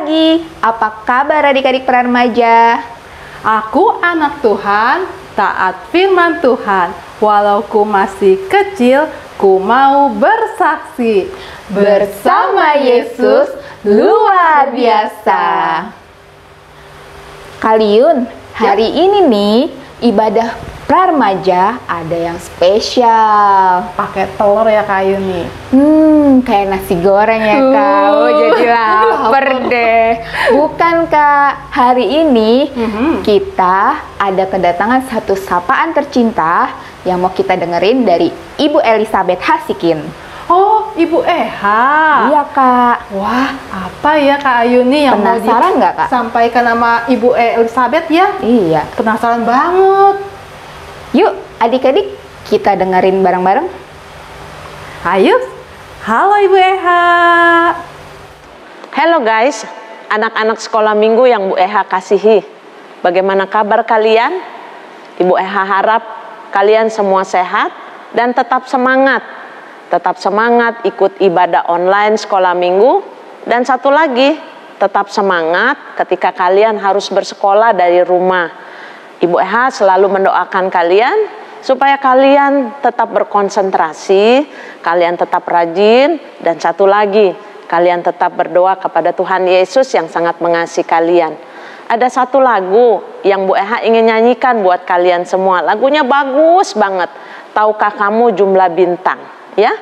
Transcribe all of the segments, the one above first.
lagi. Apa kabar adik-adik remaja? Aku anak Tuhan, taat firman Tuhan. Walau ku masih kecil, ku mau bersaksi. Bersama Yesus luar biasa. Kalian, hari ini nih ibadah praremaja ada yang spesial. Pakai telur ya Kak Yuni. Kayak nasi goreng ya Kak. Oh, jadi lapar deh. Bukan Kak, hari ini kita ada kedatangan satu sapaan tercinta yang mau kita dengerin dari Ibu Elizabeth Hasikin. Oh, Ibu Eha. Iya Kak. Wah, apa ya Kak Ayuni yang Penasaran nggak Kak? sampaikan nama Ibu Elizabeth ya? Iya. Penasaran banget. Yuk adik-adik kita dengerin bareng-bareng. Ayo. Halo Ibu Eha. Halo guys, anak-anak sekolah minggu yang Bu Eha kasihi. Bagaimana kabar kalian? Ibu Eha harap kalian semua sehat dan tetap semangat. Tetap semangat ikut ibadah online sekolah minggu. Dan satu lagi, tetap semangat ketika kalian harus bersekolah dari rumah. Ibu Eha selalu mendoakan kalian supaya kalian tetap berkonsentrasi, kalian tetap rajin, dan satu lagi, kalian tetap berdoa kepada Tuhan Yesus yang sangat mengasihi kalian. Ada satu lagu yang Bu Eha ingin nyanyikan buat kalian semua. Lagunya bagus banget. Tahukah kamu jumlah bintang? Ya?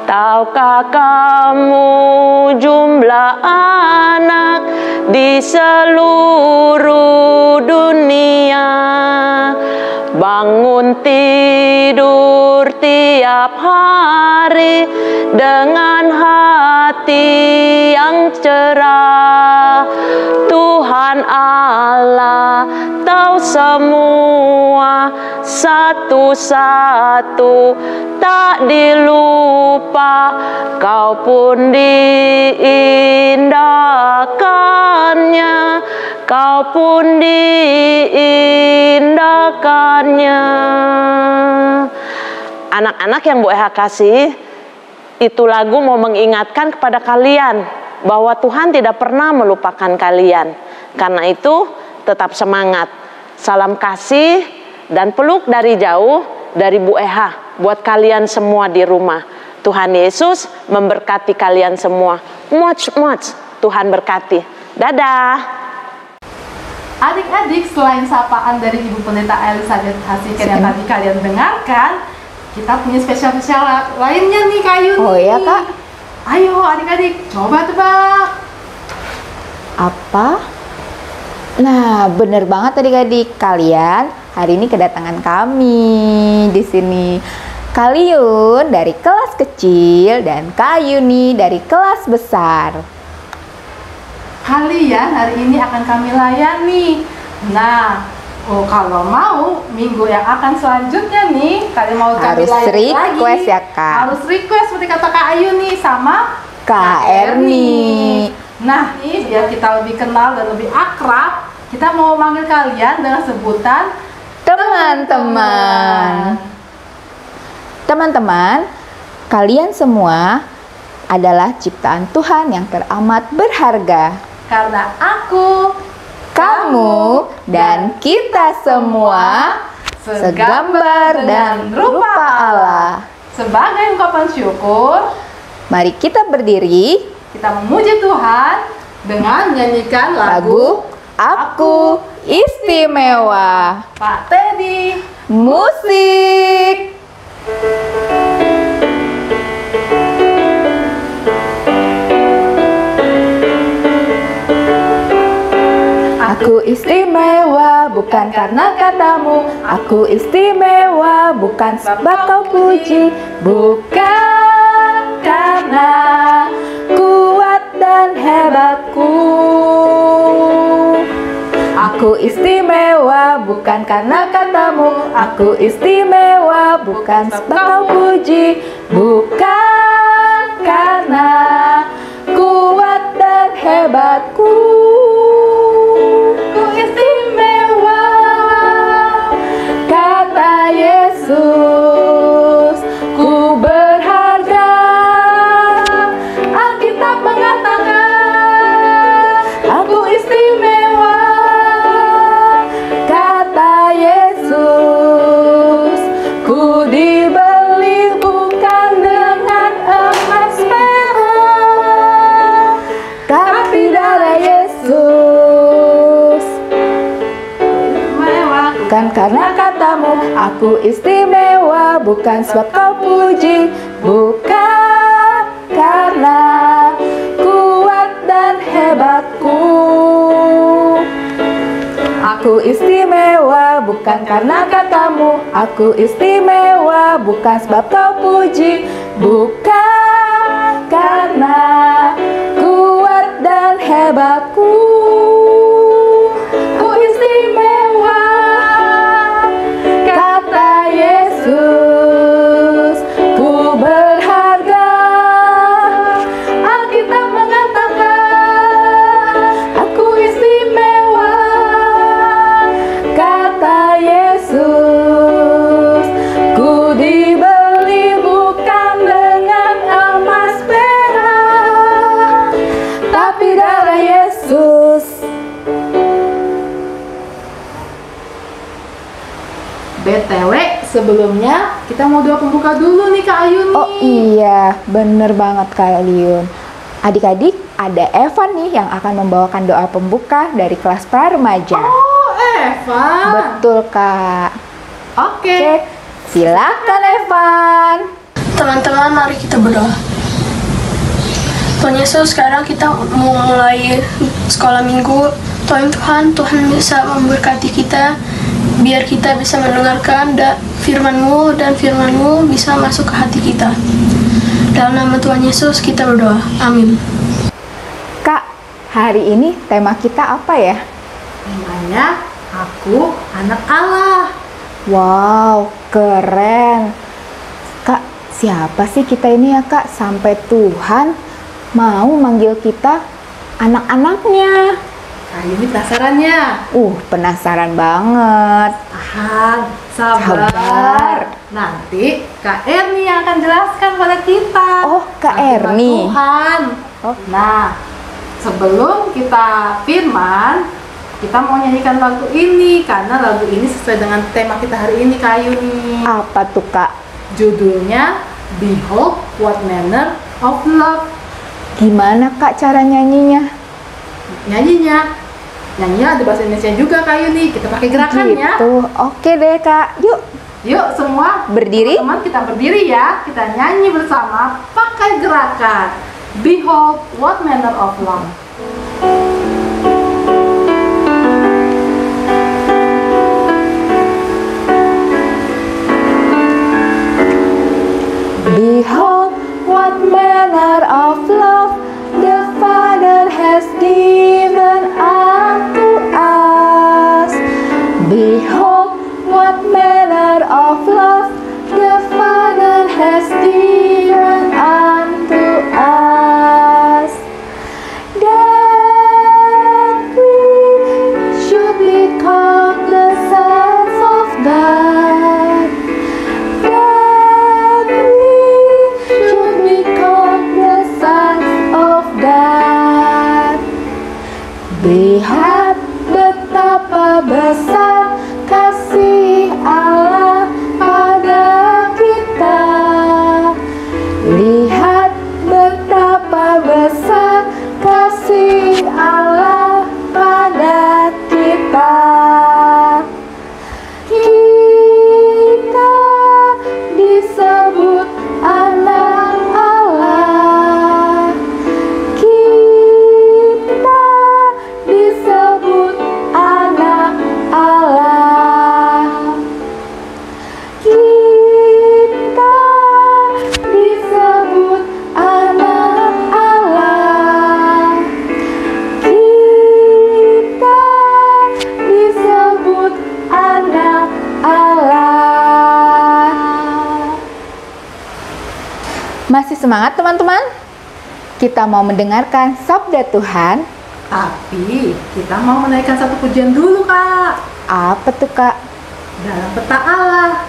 Tahukah kamu jumlah anak di seluruh dunia? Bangun tidur tiap hari dengan hati yang cerah. Tuhan Allah tahu semua satu-satu, tak dilupa, kau pun diindahkannya, kau pun diindahkannya. Anak-anak yang Bu Eha kasih, itu lagu mau mengingatkan kepada kalian bahwa Tuhan tidak pernah melupakan kalian. Karena itu tetap semangat. Salam kasih dan peluk dari jauh dari Bu Eha buat kalian semua di rumah. Tuhan Yesus memberkati kalian semua. Much. Tuhan berkati. Dadah. Adik-adik, selain sapaan dari Ibu Pendeta Elizabeth Hasikin yang tadi kalian dengarkan, kita punya spesial-spesial lainnya nih Kak Yuni. Oh iya Kak. Ayo adik-adik, coba tebak. Apa? Nah, bener banget adik-adik. Kalian hari ini kedatangan kami di sini. Kalian dari kelas kecil dan Kak Yuni dari kelas besar. Kalian hari ini akan kami layani. Nah, kalau mau minggu yang akan selanjutnya nih, kalian mau kami Harus layani request lagi. ya Kak. Harus request seperti kata Kak Ayu nih sama Kak Erni. Nah, nih biar kita lebih kenal dan lebih akrab, kita mau manggil kalian dengan sebutan Teman-teman. Teman-teman, kalian semua adalah ciptaan Tuhan yang teramat berharga. Karena aku, Kamu dan kita semua segambar dan rupa Allah. Sebagai ungkapan syukur, Mari kita berdiri, kita memuji Tuhan dengan menyanyikan lagu Aku Istimewa. Pak Teddy. Musik. Aku istimewa bukan karena katamu. Aku istimewa bukan sebab kau puji. Bukan karena kuat dan hebatku. Aku istimewa bukan karena katamu. Aku istimewa bukan sebab kau puji. Bukan karena kuat dan hebatku. Ku istimewa Yesus, ku berharga. Alkitab mengatakan, aku istimewa. Kata Yesus, ku dibeli bukan dengan emas perak, tapi darah Yesus. Bukan karena katamu aku istimewa, bukan sebab kau puji, bukan karena kuat dan hebatku. Aku istimewa, bukan karena katamu aku istimewa, bukan sebab kau puji, bukan karena kuat dan hebatku. Ku istimewa, kata Yesus, ku berharga. Alkitab mengatakan, aku istimewa. Kata Yesus, ku dibeli bukan dengan emas perak, tapi darah Yesus. BTW, sebelumnya kita mau doa pembuka dulu nih Kak Ayun nih. Oh iya, bener banget Kak Liun. Adik-adik, ada Evan nih yang akan membawakan doa pembuka dari kelas pra remaja. Oh, Evan. Betul Kak. Oke. Silakan Evan. Teman-teman, mari kita berdoa. Tuhan Yesus, sekarang kita mau mulai sekolah minggu. Tuhan bisa memberkati kita, biar kita bisa mendengarkan firman-Mu, dan firman-Mu bisa masuk ke hati kita. Dalam nama Tuhan Yesus kita berdoa. Amin. Kak, hari ini tema kita apa ya? Temanya, aku anak Allah. Wow, keren. Kak, siapa sih kita ini ya Kak, sampai Tuhan mau manggil kita anak-anaknya? Kak Ayun ini penasarannya. Penasaran banget. Tahan, sabar. Sabar. Nanti Kak Erni yang akan jelaskan pada kita. Oh, Kak Firman Erni. Tuhan. Oh. Nah, sebelum kita firman, kita mau nyanyikan lagu ini karena lagu ini sesuai dengan tema kita hari ini Kak Ayun nih. Apa tuh Kak? Judulnya Behold What Manner of Love. Gimana Kak cara nyanyinya? Nyanyinya ada bahasa Indonesia juga Kak Ayun nih. Kita pakai gerakannya. Gitu. Oke deh Kak. Yuk. Yuk semua Berdiri. teman-teman kita berdiri ya. Kita nyanyi bersama pakai gerakan Behold What Manner of Love. Behold what manner of love the Father has given unto us. Behold what manner of love the Father has given unto us, that we should be called the sons of God. That we should be called the sons of God. Lihat betapa besar kasih Allah pada kita. Lihat betapa besar kasih Allah pada kita. Kita disebut anak Allah. Kita disebut anak Allah. Kita disebut anak Allah. Kita disebut anak Allah. Masih semangat teman-teman? Kita mau mendengarkan sabda Tuhan. Tapi kita mau menaikkan satu pujian dulu Kak. Apa tuh Kak? Dalam peta Allah,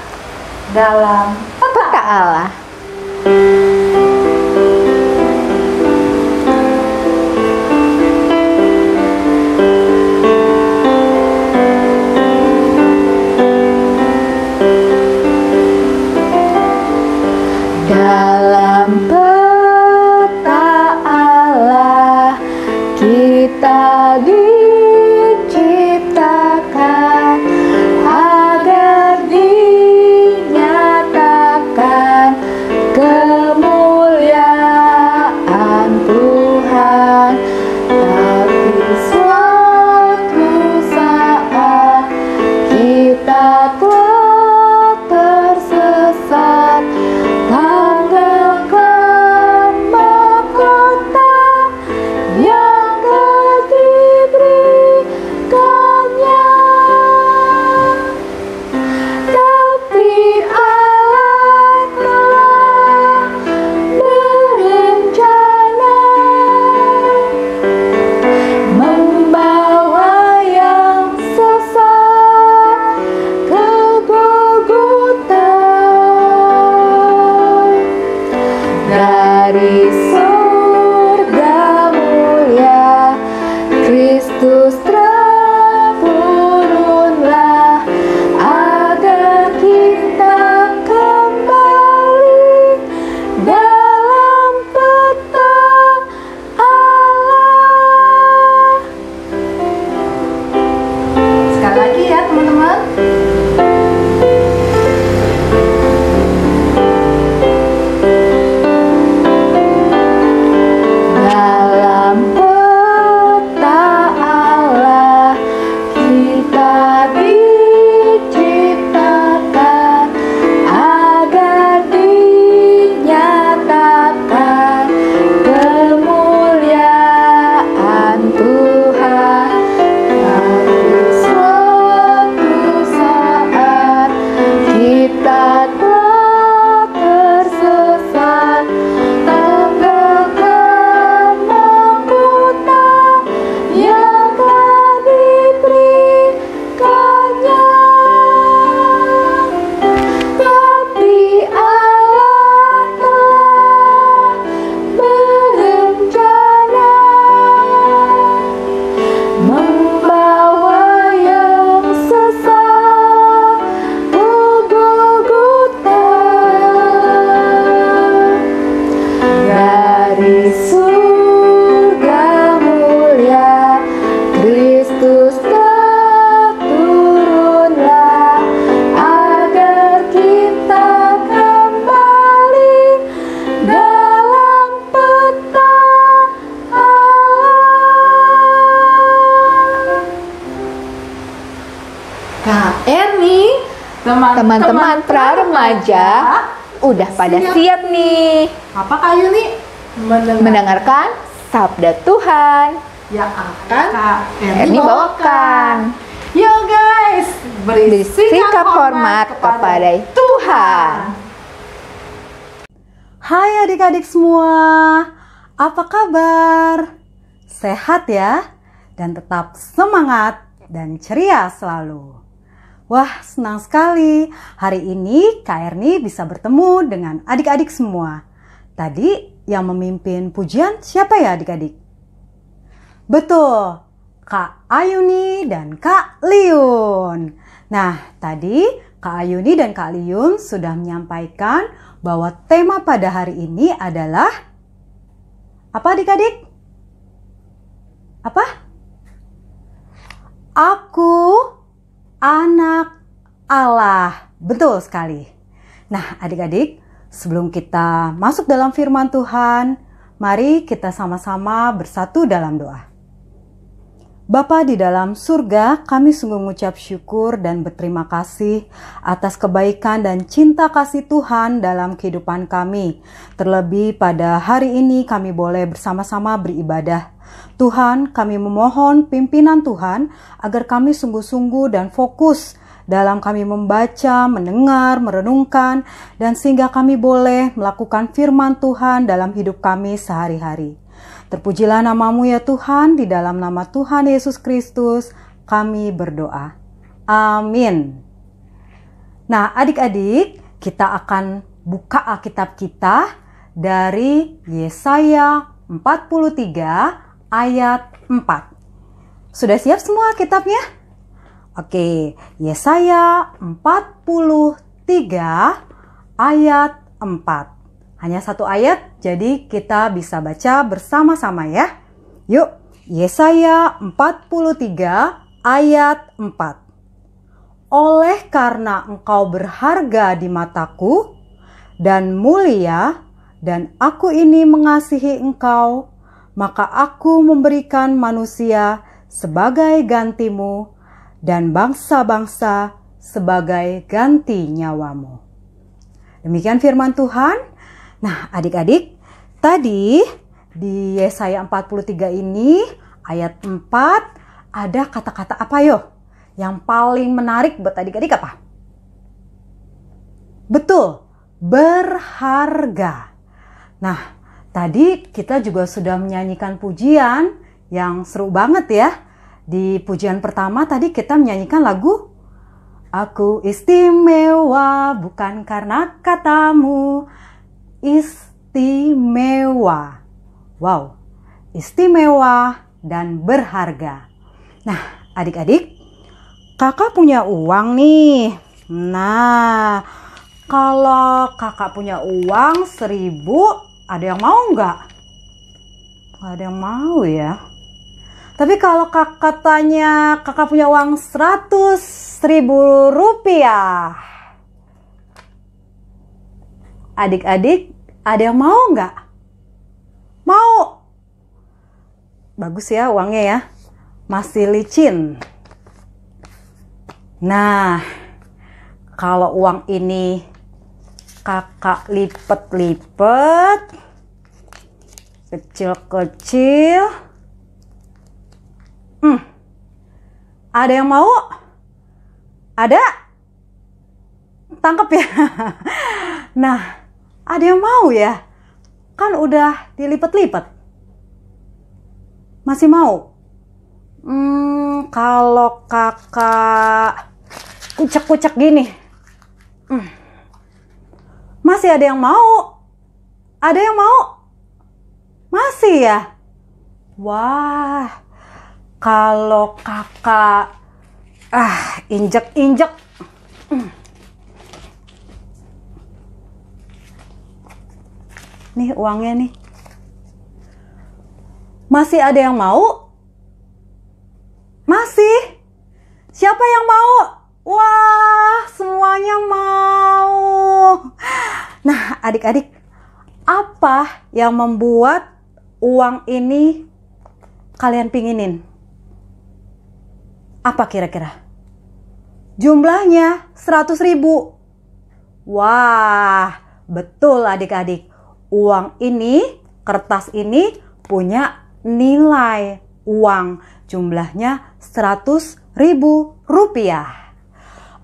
dalam Peta Allah. Dalam peta Allah kita diciptakan agar dinyatakan kemuliaan Tuhan. Tapi suatu saat kita telah tersesat, tinggalkan mahkota yang telah diberikannya. Tapi Allah telah berencana membawa yang sesat ke Golgota. Dari surga mulia Kristus turunlah agar kita kembali dalam peta Allah. sekali lagi ya teman-teman. Dalam peta Allah kita diciptakan agar dinyatakan kemuliaan Tuhan. Tapi suatu saat kita telah tersesat, tinggalkan mahkota yang telah diberikannya. Tapi Allah telah berencana membawa yang sesat ke Golgota. Dari surga mulia Kristus turunlah agar kita kembali dalam peta Allah. Kak Eni, Teman-teman pra-remaja udah pada siap nih apa Kak Yuni mendengarkan sabda Tuhan yang akan Kak Eni bawakan. Yo guys, Bersikap hormat kepada Tuhan. Hai adik-adik semua, apa kabar? Sehat ya? Dan tetap semangat dan ceria selalu. Wah, senang sekali. Hari ini Kak Erni bisa bertemu dengan adik-adik semua. Tadi yang memimpin pujian siapa ya adik-adik? Betul, Kak Ayuni dan Kak Liun. Nah, tadi Kak Ayuni dan Kak Liun sudah menyampaikan bahwa tema pada hari ini adalah apa adik-adik? Apa? Aku anak Allah. Betul sekali. Nah, adik-adik, sebelum kita masuk dalam firman Tuhan, mari kita sama-sama bersatu dalam doa. Bapa di dalam surga, kami sungguh mengucap syukur dan berterima kasih atas kebaikan dan cinta kasih Tuhan dalam kehidupan kami. Terlebih pada hari ini kami boleh bersama-sama beribadah. Tuhan, kami memohon pimpinan Tuhan agar kami sungguh-sungguh dan fokus dalam kami membaca, mendengar, merenungkan, dan sehingga kami boleh melakukan firman Tuhan dalam hidup kami sehari-hari. Terpujilah namamu ya Tuhan, di dalam nama Tuhan Yesus Kristus kami berdoa. Amin. Nah adik-adik, kita akan buka Alkitab kita dari Yesaya 43 ayat 4. Sudah siap semua Alkitabnya? Oke, Yesaya 43 ayat 4. Hanya satu ayat, jadi kita bisa baca bersama-sama ya. Yuk, Yesaya 43 ayat 4. Oleh karena engkau berharga di mataku dan mulia, dan aku ini mengasihi engkau, maka aku memberikan manusia sebagai gantimu dan bangsa-bangsa sebagai ganti nyawamu. Demikian firman Tuhan. Nah, adik-adik, tadi di Yesaya 43 ini ayat 4 ada kata-kata apa yo? Yang paling menarik buat adik-adik apa? Betul, berharga. Nah, tadi kita juga sudah menyanyikan pujian yang seru banget ya. Di pujian pertama tadi kita menyanyikan lagu Aku istimewa bukan karena katamu. Istimewa. Wow, istimewa dan berharga. Nah, adik-adik, kakak punya uang nih. Nah, kalau kakak punya uang 1.000, ada yang mau nggak? Nggak ada yang mau ya. Tapi kalau kakak tanya kakak punya uang 100.000 rupiah, adik-adik ada yang mau nggak? Mau. Bagus ya uangnya ya. Masih licin. Nah, kalau uang ini kakak lipet-lipet, kecil-kecil. Ada yang mau? Ada? Tangkap ya. Nah, ada yang mau ya? Kan udah dilipet-lipet. Masih mau? Kalau kakak kucek-kucek gini. Masih ada yang mau? Ada yang mau? Masih ya? Wah, kalau kakak injek-injek. Nih uangnya nih. Masih ada yang mau? Masih? Siapa yang mau? Wah, semuanya mau. Nah, adik-adik, apa yang membuat uang ini kalian pinginin? Apa kira-kira? Jumlahnya 100.000. Wah, betul adik-adik. Uang ini, kertas ini punya nilai uang. Jumlahnya 100.000 rupiah.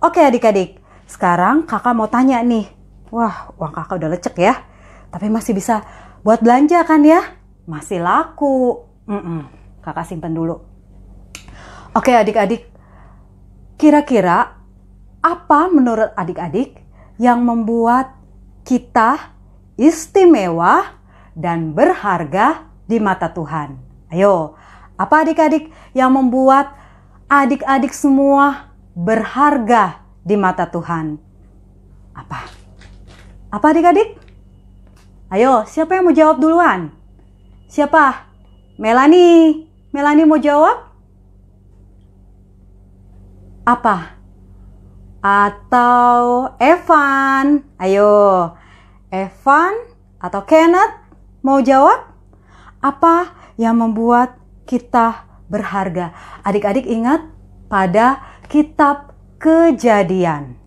Oke adik-adik, sekarang kakak mau tanya nih. Wah, uang kakak udah lecek ya. Tapi masih bisa buat belanja kan ya? Masih laku. Kakak simpen dulu. Oke adik-adik, kira-kira apa menurut adik-adik yang membuat kita istimewa dan berharga di mata Tuhan? Ayo, apa adik-adik yang membuat adik-adik semua berharga di mata Tuhan? Apa? Apa adik-adik? Ayo, siapa yang mau jawab duluan? Siapa? Melanie. Melanie mau jawab? Apa? Atau Evan? Ayo, Evan atau Kenneth mau jawab? Apa yang membuat kita berharga? Adik-adik ingat pada kitab Kejadian.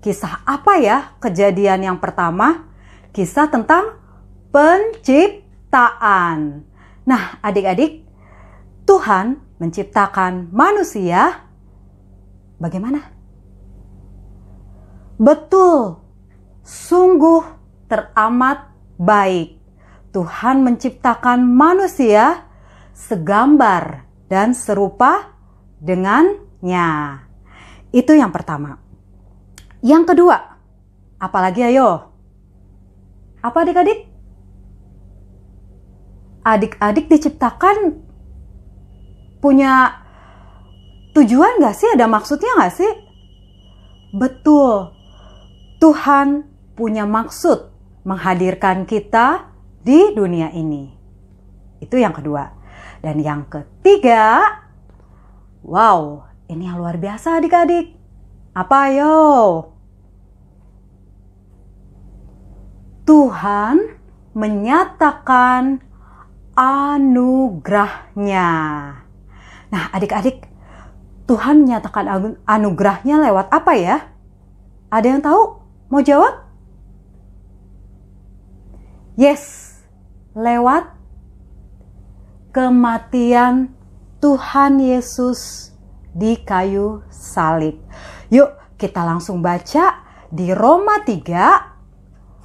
Kisah apa ya Kejadian yang pertama? Kisah tentang penciptaan. Nah, adik-adik, Tuhan menciptakan manusia bagaimana? Betul, sungguh teramat baik. Tuhan menciptakan manusia segambar dan serupa dengannya. Itu yang pertama. Yang kedua, Apalagi ayo? Apa adik-adik? Adik-adik diciptakan punya tujuan gak sih? Ada maksudnya gak sih? Betul. Tuhan punya maksud menghadirkan kita di dunia ini. Itu yang kedua. Dan yang ketiga, wow, ini yang luar biasa adik-adik. Apa ayo? Tuhan menyatakan anugerahnya. Nah adik-adik, Tuhan menyatakan anugerahnya lewat apa ya? Ada yang tahu? Mau jawab? Yes, lewat kematian Tuhan Yesus di kayu salib. Yuk kita langsung baca di Roma 3.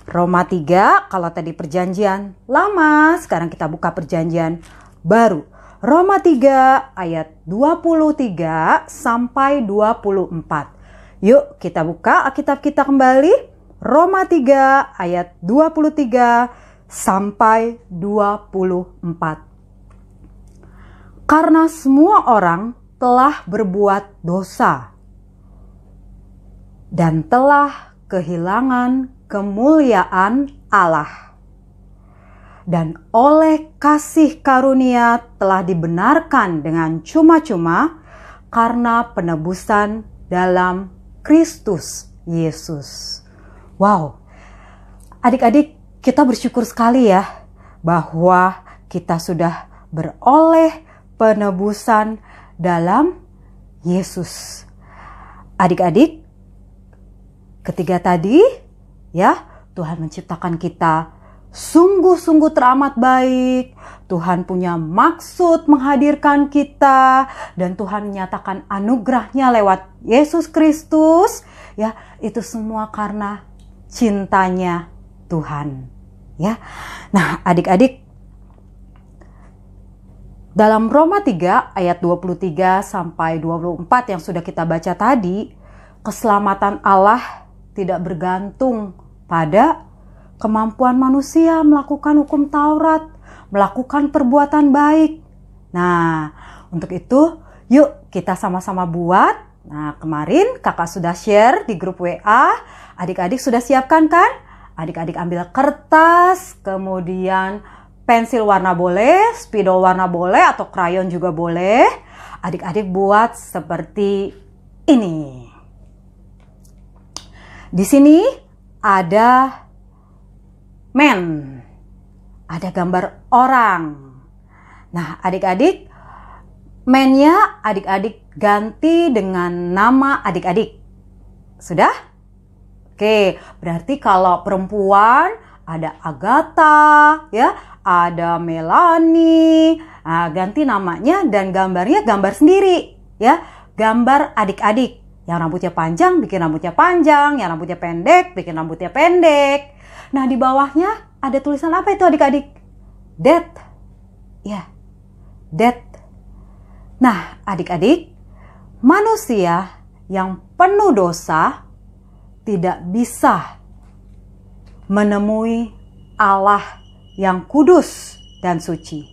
Roma 3, kalau tadi perjanjian lama, sekarang kita buka perjanjian baru. Roma 3 ayat 23 sampai 24. Yuk kita buka Alkitab kita kembali. Roma 3 ayat 23 sampai 24. Karena semua orang telah berbuat dosa dan telah kehilangan kemuliaan Allah, dan oleh kasih karunia telah dibenarkan dengan cuma-cuma karena penebusan dalam Kristus Yesus. Wow, adik-adik, kita bersyukur sekali ya bahwa kita sudah beroleh penebusan dalam Yesus. Adik-adik, ketiga tadi ya, Tuhan menciptakan kita sungguh-sungguh teramat baik. Tuhan punya maksud menghadirkan kita, dan Tuhan menyatakan anugerahnya lewat Yesus Kristus. Ya, itu semua karena cintanya Tuhan. Ya. Nah, adik-adik, dalam Roma 3 ayat 23 sampai 24 yang sudah kita baca tadi, keselamatan Allah tidak bergantung pada kemampuan manusia melakukan hukum Taurat, melakukan perbuatan baik. Nah, untuk itu yuk kita sama-sama buat. Nah, kemarin kakak sudah share di grup WA. Adik-adik sudah siapkan kan? Adik-adik ambil kertas, kemudian pensil warna boleh, spidol warna boleh, atau krayon juga boleh. Adik-adik buat seperti ini. Di sini ada ada gambar orang. Nah, adik-adik, man-nya adik-adik ganti dengan nama adik-adik. Sudah? Oke, berarti kalau perempuan ada Agatha, ya, ada Melanie. Nah, ganti namanya dan gambarnya gambar sendiri, ya. Gambar adik-adik. Yang rambutnya panjang bikin rambutnya panjang, yang rambutnya pendek bikin rambutnya pendek. Nah, di bawahnya ada tulisan apa itu adik-adik? Death. Ya, death. Nah, adik-adik, manusia yang penuh dosa tidak bisa menemui Allah yang kudus dan suci.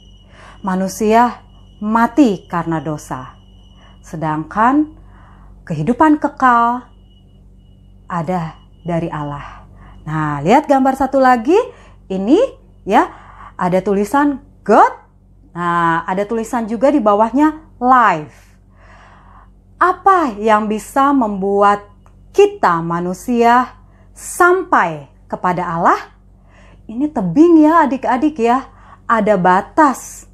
Manusia mati karena dosa. Sedangkan kehidupan kekal ada dari Allah. Nah, lihat gambar satu lagi. Ini ya, ada tulisan God. Nah, ada tulisan juga di bawahnya life. Apa yang bisa membuat kita manusia sampai kepada Allah? Ini tebing ya adik-adik ya. Ada batas.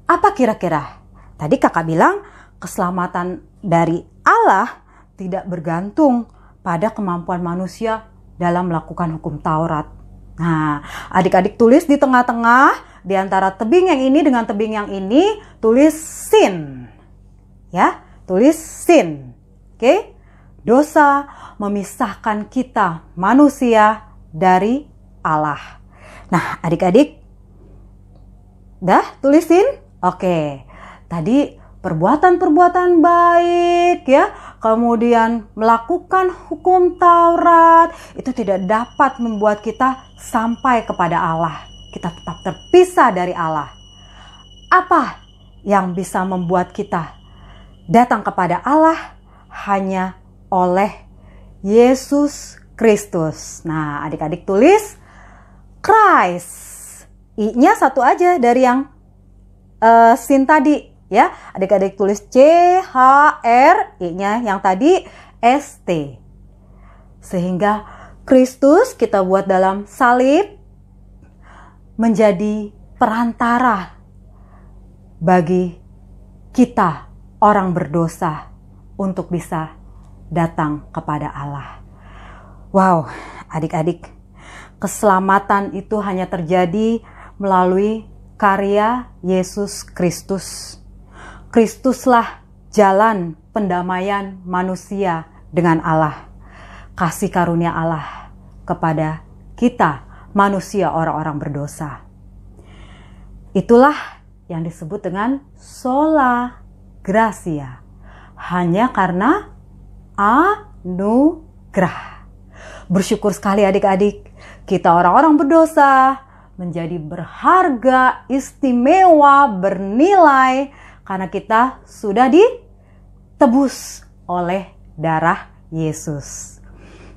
Apa kira-kira? Tadi kakak bilang keselamatan dari Allah tidak bergantung pada kemampuan manusia dalam melakukan hukum Taurat. Nah, adik-adik tulis di tengah-tengah, di antara tebing yang ini dengan tebing yang ini, tulis sin. Ya, tulis sin. Oke? Dosa memisahkan kita manusia dari Allah. Nah, adik-adik, dah tulisin? Oke. Tadi perbuatan-perbuatan baik ya, kemudian melakukan hukum Taurat, itu tidak dapat membuat kita sampai kepada Allah. Kita tetap terpisah dari Allah. Apa yang bisa membuat kita datang kepada Allah? Hanya oleh Yesus Kristus. Nah, adik-adik tulis Christ. I-nya satu aja dari yang sin tadi, ya. Adik-adik tulis C-H-R, I-nya yang tadi S-T. Sehingga Kristus kita buat dalam salib menjadi perantara bagi kita orang berdosa untuk bisa datang kepada Allah. Wow, adik-adik, keselamatan itu hanya terjadi melalui karya Yesus Kristus. Kristuslah jalan pendamaian manusia dengan Allah. Kasih karunia Allah kepada kita, manusia orang-orang berdosa. Itulah yang disebut dengan sola gratia. Hanya karena anugerah. Bersyukur sekali adik-adik, kita orang-orang berdosa menjadi berharga, istimewa, bernilai karena kita sudah ditebus oleh darah Yesus.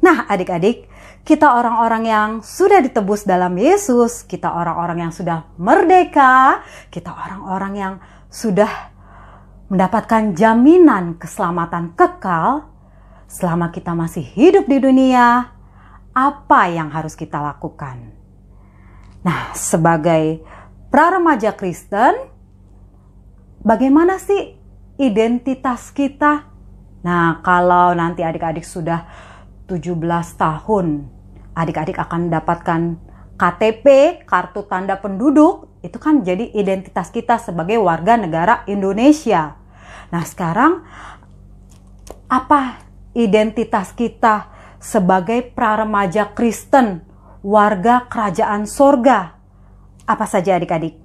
Nah adik-adik, kita orang-orang yang sudah ditebus dalam Yesus, kita orang-orang yang sudah merdeka, kita orang-orang yang sudah mendapatkan jaminan keselamatan kekal. Selama kita masih hidup di dunia, apa yang harus kita lakukan? Nah, sebagai praremaja Kristen, bagaimana sih identitas kita? Nah, kalau nanti adik-adik sudah 17 tahun, adik-adik akan mendapatkan KTP, kartu tanda penduduk, itu kan jadi identitas kita sebagai warga negara Indonesia. Nah, sekarang apa identitas kita sebagai praremaja Kristen, warga kerajaan sorga? Apa saja adik-adik?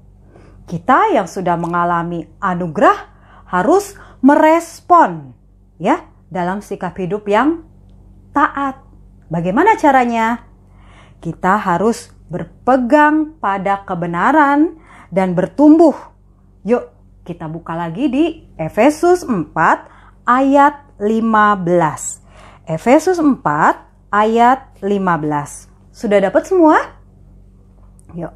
Kita yang sudah mengalami anugerah harus merespon ya dalam sikap hidup yang taat. Bagaimana caranya? Kita harus berpegang pada kebenaran dan bertumbuh. Yuk kita buka lagi di Efesus 4 ayat 15. Efesus 4 ayat 15. Sudah dapat semua? Yuk.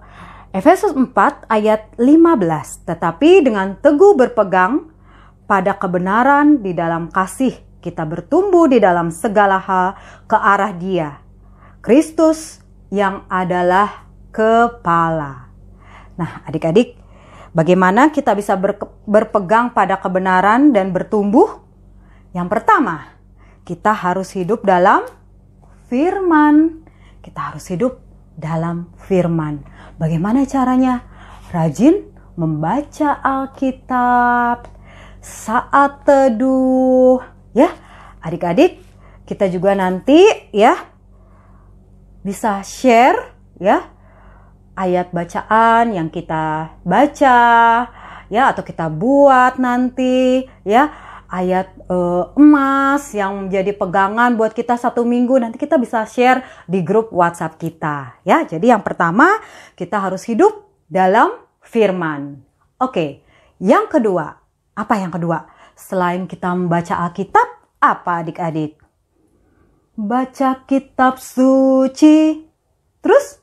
Efesus 4 ayat 15. Tetapi dengan teguh berpegang pada kebenaran di dalam kasih, kita bertumbuh di dalam segala hal ke arah Dia, Kristus yang adalah kepala. Nah, adik-adik, bagaimana kita bisa berpegang pada kebenaran dan bertumbuh? Yang pertama, kita harus hidup dalam firman. Kita harus hidup dalam firman. Bagaimana caranya? Rajin membaca Alkitab, saat teduh, ya. Adik-adik, kita juga nanti ya bisa share ya ayat bacaan yang kita baca ya, atau kita buat nanti ya ayat emas yang menjadi pegangan buat kita 1 minggu. Nanti kita bisa share di grup WhatsApp kita ya. Jadi yang pertama, kita harus hidup dalam firman. Oke, yang kedua, apa yang kedua? Selain kita membaca Alkitab, apa adik-adik? Baca kitab suci. Terus?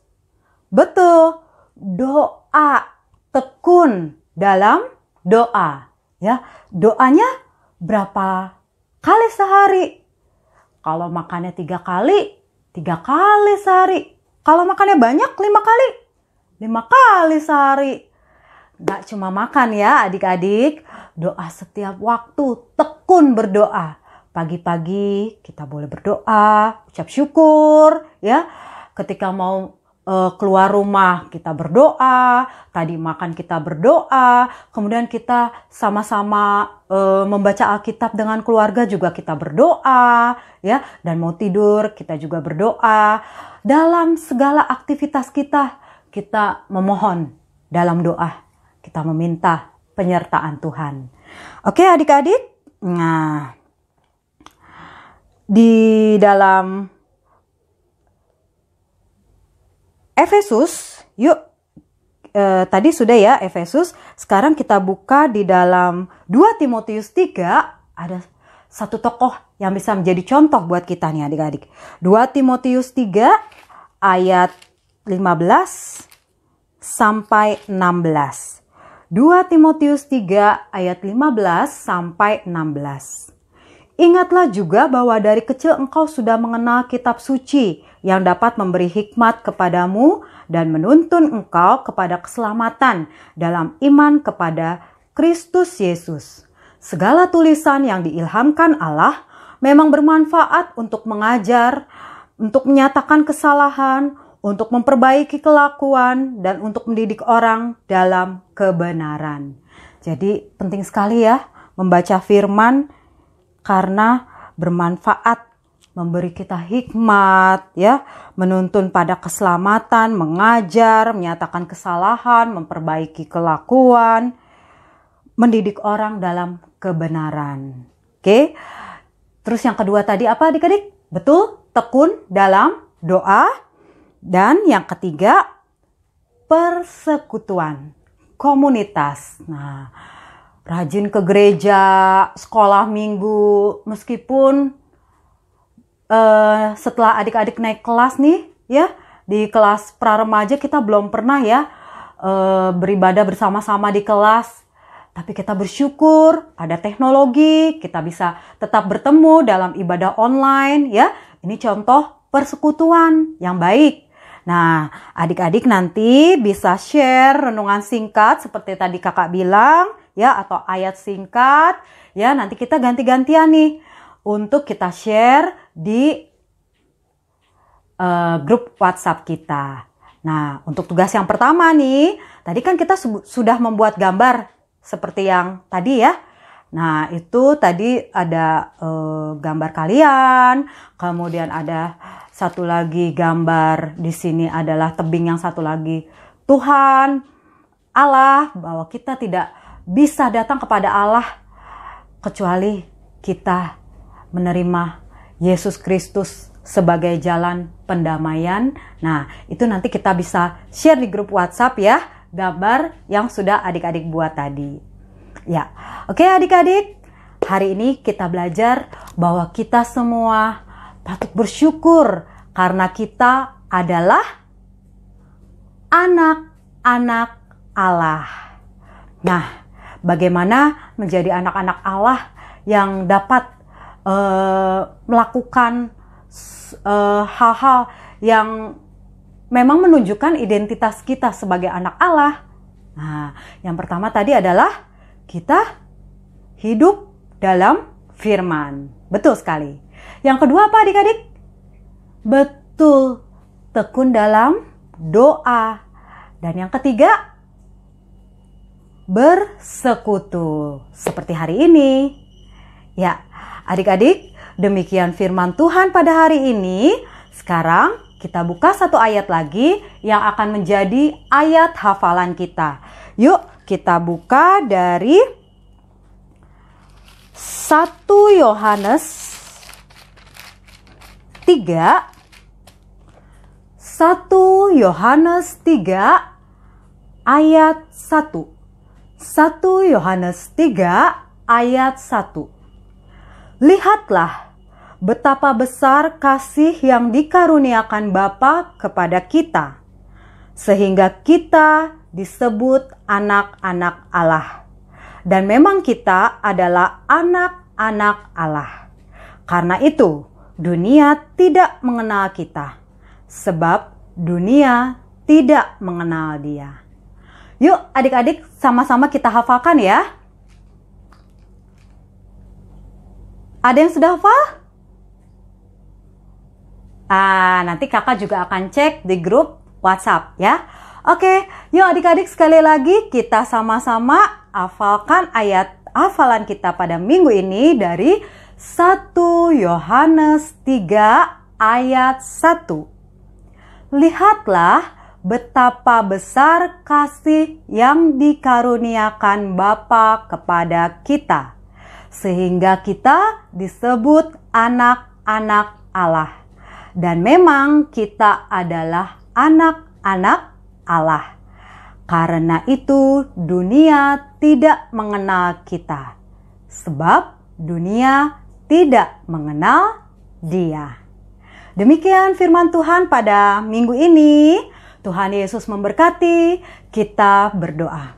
Betul, doa, tekun dalam doa ya. Doanya berapa kali sehari? Kalau makannya 3 kali, 3 kali sehari. Kalau makannya banyak, 5 kali, 5 kali sehari. Gak cuma makan ya adik-adik, doa setiap waktu, tekun berdoa. Pagi-pagi kita boleh berdoa, ucap syukur ya. Ketika mau keluar rumah kita berdoa, tadi makan kita berdoa, kemudian kita sama-sama membaca Alkitab dengan keluarga juga kita berdoa ya, dan mau tidur kita juga berdoa. Dalam segala aktivitas kita memohon dalam doa, kita meminta penyertaan Tuhan. Oke adik-adik, nah di dalam Efesus, yuk. Tadi sudah ya Efesus, sekarang kita buka di dalam 2 Timotius 3, ada satu tokoh yang bisa menjadi contoh buat kita nih adik-adik. 2 Timotius 3 ayat 15 sampai 16. 2 Timotius 3 ayat 15 sampai 16. Ingatlah juga bahwa dari kecil engkau sudah mengenal kitab suci yang dapat memberi hikmat kepadamu dan menuntun engkau kepada keselamatan dalam iman kepada Kristus Yesus. Segala tulisan yang diilhamkan Allah memang bermanfaat untuk mengajar, untuk menyatakan kesalahan, untuk memperbaiki kelakuan, dan untuk mendidik orang dalam kebenaran. Jadi penting sekali ya membaca firman karena bermanfaat, memberi kita hikmat, ya, menuntun pada keselamatan, mengajar, menyatakan kesalahan, memperbaiki kelakuan, mendidik orang dalam kebenaran. Oke. Terus yang kedua tadi apa adik-adik? Betul, tekun dalam doa. Dan yang ketiga, persekutuan, komunitas. Nah, rajin ke gereja, sekolah minggu, meskipun setelah adik-adik naik kelas nih, ya, di kelas pra-remaja kita belum pernah ya beribadah bersama-sama di kelas. Tapi kita bersyukur ada teknologi, kita bisa tetap bertemu dalam ibadah online, ya. Ini contoh persekutuan yang baik. Nah, adik-adik nanti bisa share renungan singkat seperti tadi kakak bilang, ya, atau ayat singkat, ya. Nanti kita ganti-gantian nih untuk kita share di grup WhatsApp kita. Nah, untuk tugas yang pertama nih, tadi kan kita sudah membuat gambar seperti yang tadi ya. Nah, itu tadi ada gambar kalian, kemudian ada satu lagi gambar di sini adalah tebing, yang satu lagi Tuhan Allah, bahwa kita tidak bisa datang kepada Allah kecuali kita menerima Yesus Kristus sebagai jalan pendamaian. Nah, itu nanti kita bisa share di grup WhatsApp ya, gambar yang sudah adik-adik buat tadi. Ya, oke adik-adik, hari ini kita belajar bahwa kita semua patut bersyukur karena kita adalah anak-anak Allah. Nah, bagaimana menjadi anak-anak Allah yang dapat melakukan hal-hal yang memang menunjukkan identitas kita sebagai anak Allah? Nah, yang pertama tadi adalah kita hidup dalam firman. Betul sekali. Yang kedua apa adik-adik? Betul, tekun dalam doa. Dan yang ketiga, bersekutu. Seperti hari ini. Ya, adik-adik, demikian firman Tuhan pada hari ini. Sekarang kita buka satu ayat lagi yang akan menjadi ayat hafalan kita. Yuk, kita buka dari 1 Yohanes 3. 1 Yohanes 3 ayat 1. 1 Yohanes 3 ayat 1. Lihatlah betapa besar kasih yang dikaruniakan Bapa kepada kita, sehingga kita disebut anak-anak Allah. Dan memang kita adalah anak-anak Allah. Karena itu, dunia tidak mengenal kita, sebab dunia tidak mengenal Dia. Yuk adik-adik, sama-sama kita hafalkan ya. Ada yang sudah hafal? Nanti kakak juga akan cek di grup WhatsApp ya. Oke, yuk adik-adik sekali lagi kita sama-sama hafalkan ayat hafalan kita pada minggu ini dari 1 Yohanes 3 ayat 1. Lihatlah betapa besar kasih yang dikaruniakan Bapa kepada kita, sehingga kita disebut anak-anak anak Allah. Dan memang kita adalah anak-anak Allah. Karena itu dunia tidak mengenal kita. Sebab dunia tidak mengenal Dia. Demikian firman Tuhan pada minggu ini. Tuhan Yesus memberkati. Kita berdoa.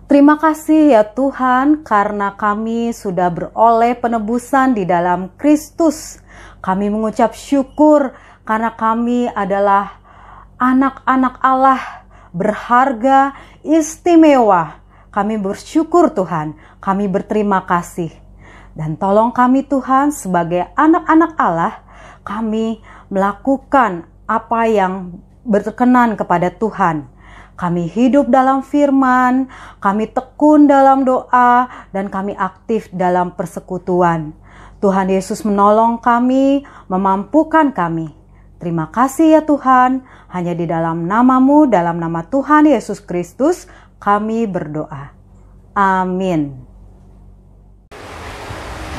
Terima kasih ya Tuhan, karena kami sudah beroleh penebusan di dalam Kristus. Kami mengucap syukur karena kami adalah anak-anak Allah, berharga, istimewa. Kami bersyukur Tuhan, kami berterima kasih. Dan tolong kami Tuhan, sebagai anak-anak Allah, kami melakukan apa yang berkenan kepada Tuhan. Kami hidup dalam firman, kami tekun dalam doa, dan kami aktif dalam persekutuan. Tuhan Yesus menolong kami, memampukan kami. Terima kasih ya Tuhan, hanya di dalam nama-Mu, dalam nama Tuhan Yesus Kristus, kami berdoa. Amin.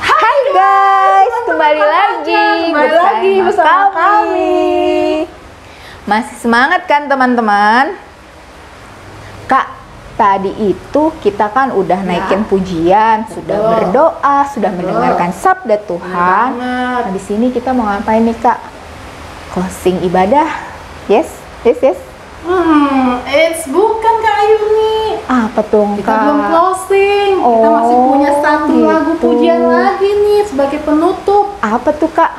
Hai guys, kembali lagi bersama kami. Masih semangat kan teman-teman? Kak, tadi itu kita kan udah naikin pujian, sudah berdoa, sudah mendengarkan sabda Tuhan. Nah, di sini kita mau ngapain nih Kak? Closing ibadah? Yes. It's bukan Kak Ayuni. Apa tuh Kak? Kita belum closing. Kita masih punya satu lagu pujian lagi nih sebagai penutup. Apa tuh Kak?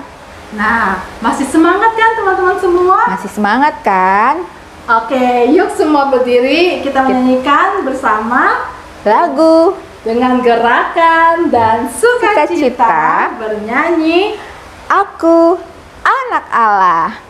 Nah, masih semangat kan teman-teman semua? Masih semangat kan? Oke, yuk semua berdiri, kita menyanyikan bersama Lagu dengan gerakan dan sukacita bernyanyi Aku Anak Allah.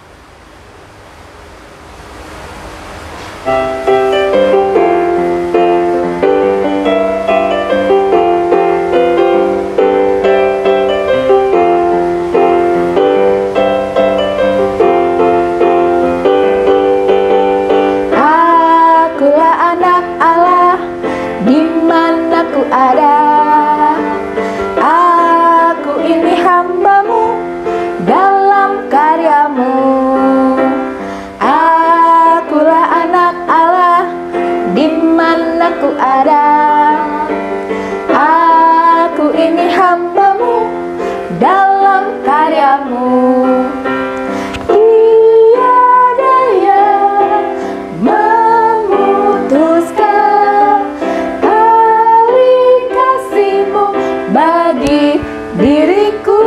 Diriku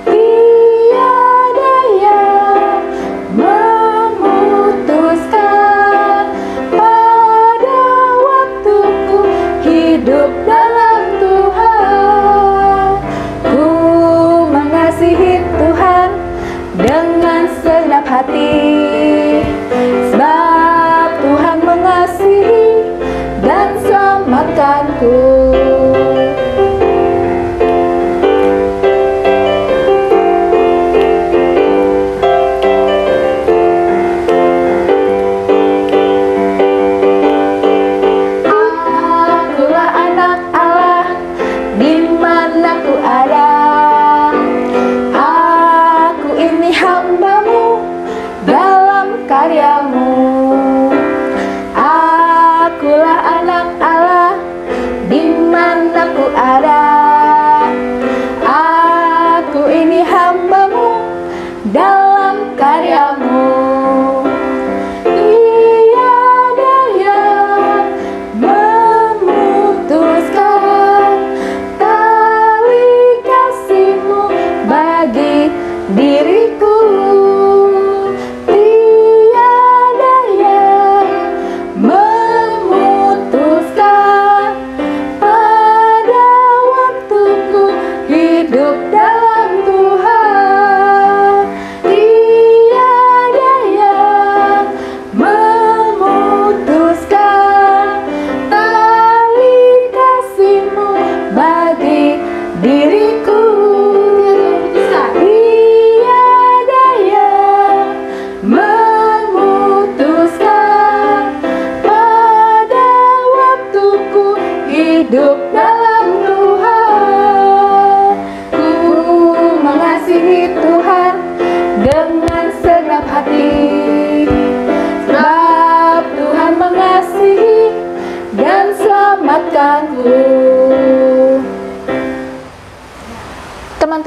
tiada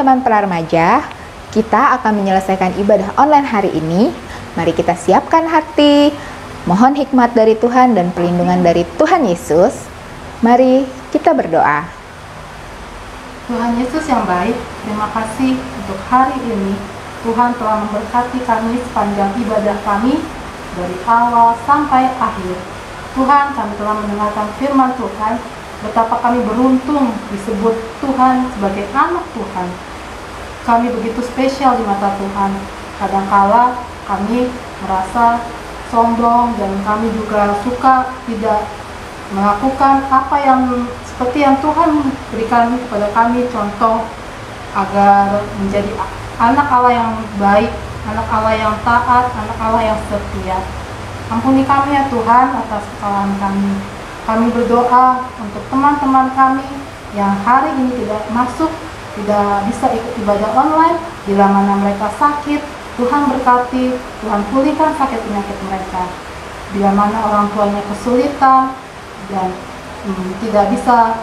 teman-teman pra-remaja, kita akan menyelesaikan ibadah online hari ini. Mari kita siapkan hati, mohon hikmat dari Tuhan dan perlindungan dari Tuhan Yesus. Mari kita berdoa. Tuhan Yesus yang baik, terima kasih untuk hari ini. Tuhan telah memberkati kami sepanjang ibadah kami, dari awal sampai akhir. Tuhan, kami telah mendengarkan firman Tuhan, betapa kami beruntung disebut Tuhan sebagai anak Tuhan. Kami begitu spesial di mata Tuhan. Kadangkala kami merasa sombong dan kami juga suka tidak melakukan apa yang seperti yang Tuhan berikan kepada kami, contoh agar menjadi anak Allah yang baik, anak Allah yang taat, anak Allah yang setia. Ampuni kami ya Tuhan atas kesalahan kami. Kami berdoa untuk teman-teman kami yang hari ini tidak bisa ikut ibadah online, bila mana mereka sakit, Tuhan berkati, Tuhan pulihkan sakit penyakit mereka. Bila mana orang tuanya kesulitan dan tidak bisa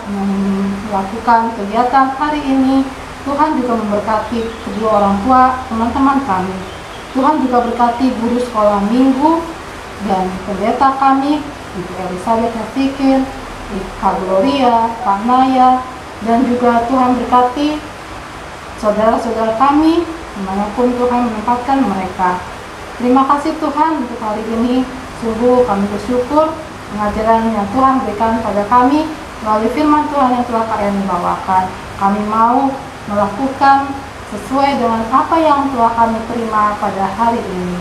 melakukan kegiatan hari ini, Tuhan juga memberkati kedua orang tua teman-teman kami. Tuhan juga berkati guru sekolah minggu dan pendeta kami, Ibu Elizabeth Nasikin, Kak Gloria, Pak Naya, dan juga Tuhan berkati saudara-saudara kami dimanapun Tuhan menempatkan mereka. Terima kasih Tuhan untuk hari ini. Sungguh kami bersyukur pengajaran yang Tuhan berikan pada kami melalui firman Tuhan yang telah Kak Yani bawakan. Kami mau melakukan sesuai dengan apa yang telah kami terima pada hari ini.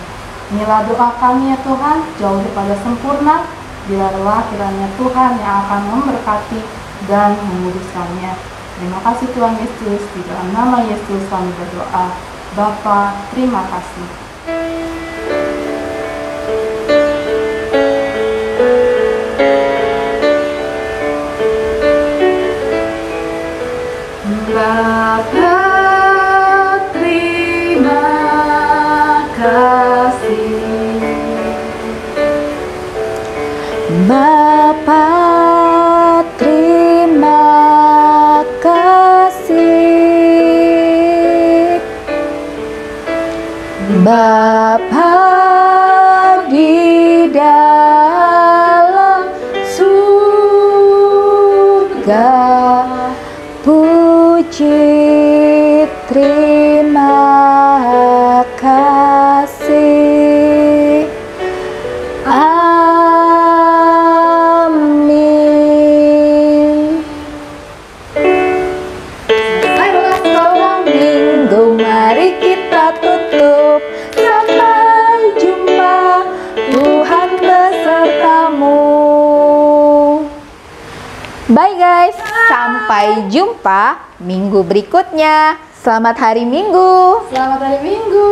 Inilah doa kami ya Tuhan, jauh daripada sempurna. Biarlah kiranya Tuhan yang akan memberkati dan menguduskannya. Terima kasih Tuhan Yesus, di dalam nama Yesus kami berdoa. Bapa, terima kasih. Bapa, terima kasih. Bapa, terima kasih. Bapa di dalam surga, puji terima kasih. Amin. Selesailah sekolah minggu, mari kita tutup. Sampai jumpa, Tuhan besertamu. Bye guys, sampai jumpa minggu berikutnya. Selamat hari Minggu. Selamat hari Minggu.